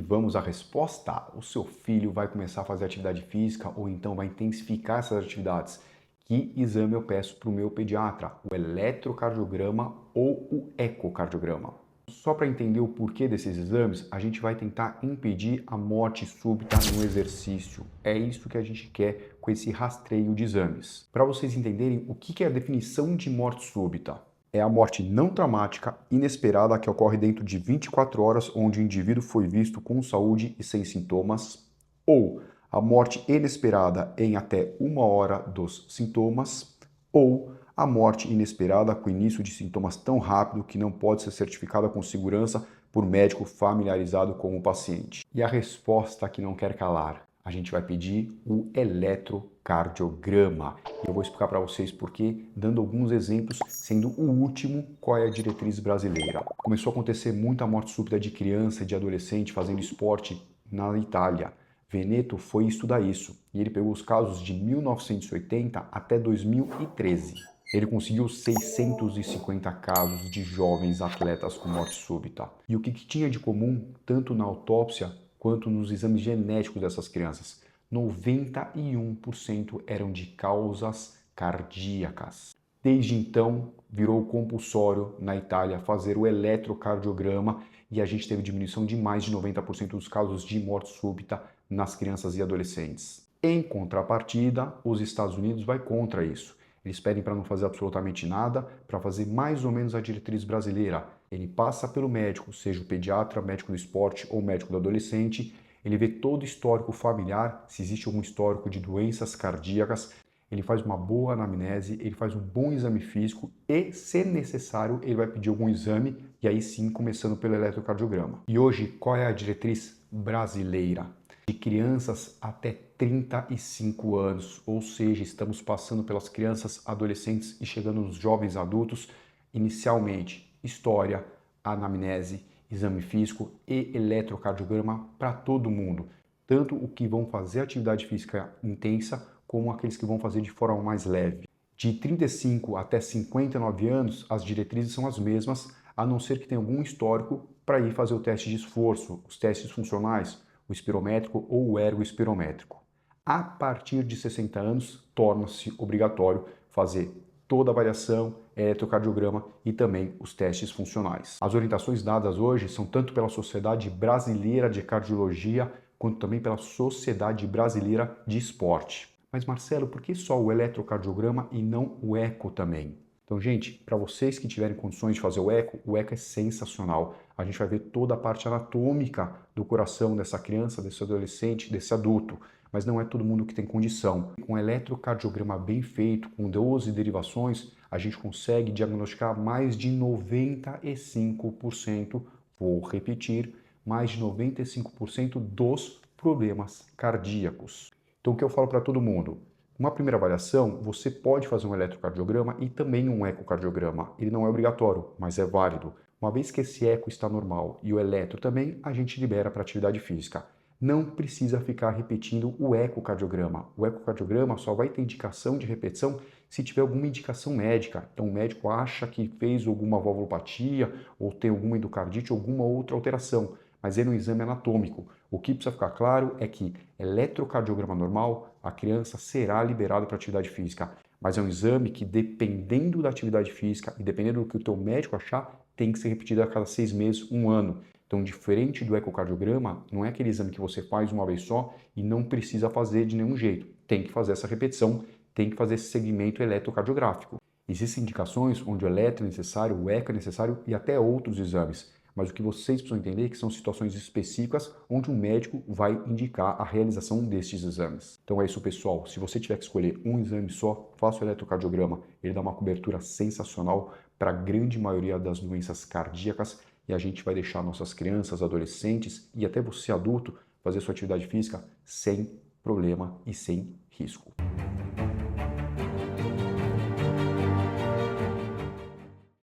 E vamos à resposta. O seu filho vai começar a fazer atividade física ou então vai intensificar essas atividades. Que exame eu peço para o meu pediatra? O eletrocardiograma ou o ecocardiograma? Só para entender o porquê desses exames, a gente vai tentar impedir a morte súbita no exercício. É isso que a gente quer com esse rastreio de exames. Para vocês entenderem o que é a definição de morte súbita. É a morte não traumática, inesperada, que ocorre dentro de 24 horas, onde o indivíduo foi visto com saúde e sem sintomas, ou a morte inesperada em até 1 hora dos sintomas, ou a morte inesperada com início de sintomas tão rápido que não pode ser certificada com segurança por médico familiarizado com o paciente. E a resposta que não quer calar, a gente vai pedir o eletrocardiograma. E eu vou explicar para vocês por quê, dando alguns exemplos, sendo o último qual é a diretriz brasileira. Começou a acontecer muita morte súbita de criança e de adolescente fazendo esporte na Itália. Veneto foi estudar isso e ele pegou os casos de 1980 até 2013. Ele conseguiu 650 casos de jovens atletas com morte súbita. E o que tinha de comum, tanto na autópsia quanto nos exames genéticos dessas crianças? 91% eram de causas cardíacas. Desde então, virou compulsório na Itália fazer o eletrocardiograma e a gente teve diminuição de mais de 90% dos casos de morte súbita nas crianças e adolescentes. Em contrapartida, os Estados Unidos vai contra isso. Eles pedem para não fazer absolutamente nada, para fazer mais ou menos a diretriz brasileira. Ele passa pelo médico, seja o pediatra, médico do esporte ou médico do adolescente, ele vê todo o histórico familiar, se existe algum histórico de doenças cardíacas, ele faz uma boa anamnese, ele faz um bom exame físico e, se necessário, ele vai pedir algum exame e aí sim começando pelo eletrocardiograma. E hoje, qual é a diretriz brasileira? De crianças até 35 anos, ou seja, estamos passando pelas crianças, adolescentes e chegando nos jovens adultos, inicialmente história, anamnese, exame físico e eletrocardiograma para todo mundo, tanto o que vão fazer atividade física intensa como aqueles que vão fazer de forma mais leve. De 35 até 59 anos, as diretrizes são as mesmas, a não ser que tenha algum histórico para ir fazer o teste de esforço, os testes funcionais, o espirométrico ou o ergoespirométrico. A partir de 60 anos, torna-se obrigatório fazer toda a avaliação, eletrocardiograma e também os testes funcionais. As orientações dadas hoje são tanto pela Sociedade Brasileira de Cardiologia quanto também pela Sociedade Brasileira de Esporte. Mas Marcelo, por que só o eletrocardiograma e não o eco também? Então, gente, para vocês que tiverem condições de fazer o eco é sensacional. A gente vai ver toda a parte anatômica do coração dessa criança, desse adolescente, desse adulto. Mas não é todo mundo que tem condição. Com um eletrocardiograma bem feito, com 12 derivações, a gente consegue diagnosticar mais de 95%, vou repetir, mais de 95% dos problemas cardíacos. Então, o que eu falo para todo mundo? Uma primeira avaliação, você pode fazer um eletrocardiograma e também um ecocardiograma. Ele não é obrigatório, mas é válido. Uma vez que esse eco está normal e o eletro também, a gente libera para atividade física. Não precisa ficar repetindo o ecocardiograma. O ecocardiograma só vai ter indicação de repetição se tiver alguma indicação médica. Então o médico acha que fez alguma valvulopatia ou tem alguma endocardite ou alguma outra alteração, mas é um exame anatômico. O que precisa ficar claro é que eletrocardiograma normal, a criança será liberada para atividade física, mas é um exame que, dependendo da atividade física e dependendo do que o teu médico achar, tem que ser repetido a cada 6 meses, 1 ano. Então, diferente do ecocardiograma, não é aquele exame que você faz uma vez só e não precisa fazer de nenhum jeito. Tem que fazer essa repetição, tem que fazer esse segmento eletrocardiográfico. Existem indicações onde o eletro é necessário, o eco é necessário e até outros exames. Mas o que vocês precisam entender é que são situações específicas onde um médico vai indicar a realização destes exames. Então é isso, pessoal. Se você tiver que escolher um exame só, faça o eletrocardiograma. Ele dá uma cobertura sensacional para a grande maioria das doenças cardíacas e a gente vai deixar nossas crianças, adolescentes e até você adulto fazer sua atividade física sem problema e sem risco.